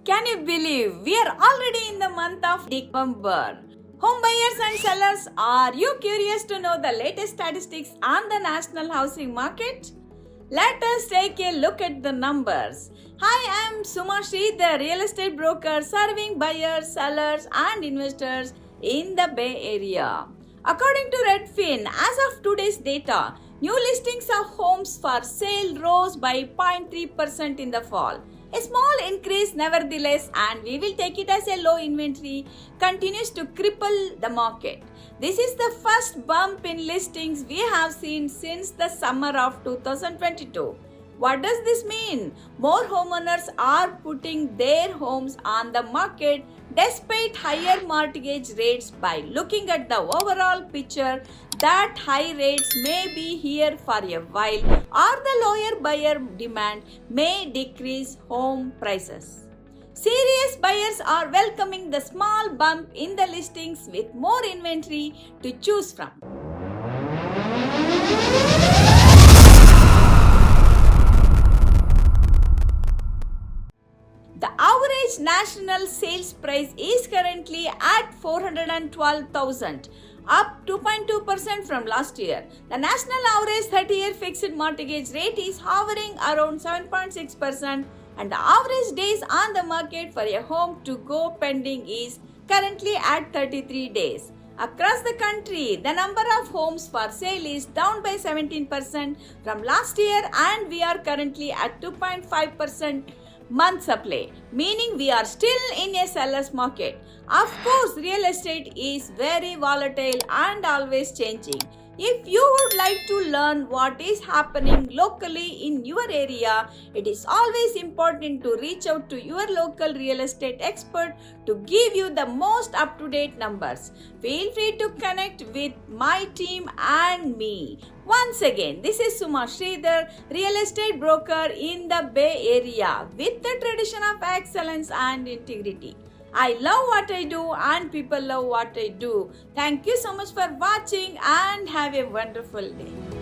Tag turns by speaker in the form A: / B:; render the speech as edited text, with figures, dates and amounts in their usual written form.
A: Can you believe we are already in the month of December? Home buyers and sellers, are you curious to know the latest statistics on the national housing market? Let us take a look at the numbers. Hi, I am Suma Sridhar, real estate broker serving buyers, sellers and investors in the Bay Area. According to Redfin, as of today's data, new listings of homes for sale rose by 0.3% in the fall. A small increase nevertheless, and we will take it as a low inventory continues to cripple the market. This is the first bump in listings we have seen since the summer of 2022. What does this mean? More homeowners are putting their homes on the market despite higher mortgage rates. By looking at the overall picture, that high rates may be here for a while, or the lower buyer demand may decrease home prices. Serious buyers are welcoming the small bump in the listings with more inventory to choose from. The average national sales price is currently at 412,000, up 2.2% from last year. The national average 30-year fixed mortgage rate is hovering around 7.6%, and the average days on the market for a home to go pending is currently at 33 days. Across the country, the number of homes for sale is down by 17% from last year, and we are currently at 2.5% month supply, meaning we are still in a seller's market. Of course, real estate is very volatile and always changing. If you would like to learn what is happening locally in your area, it is always important to reach out to your local real estate expert to give you the most up-to-date numbers. Feel free to connect with my team and me. Once again, this is Suma Sridhar, real estate broker in the Bay Area with the tradition of excellence and integrity. I love what I do and people love what I do. Thank you so much for watching and have a wonderful day.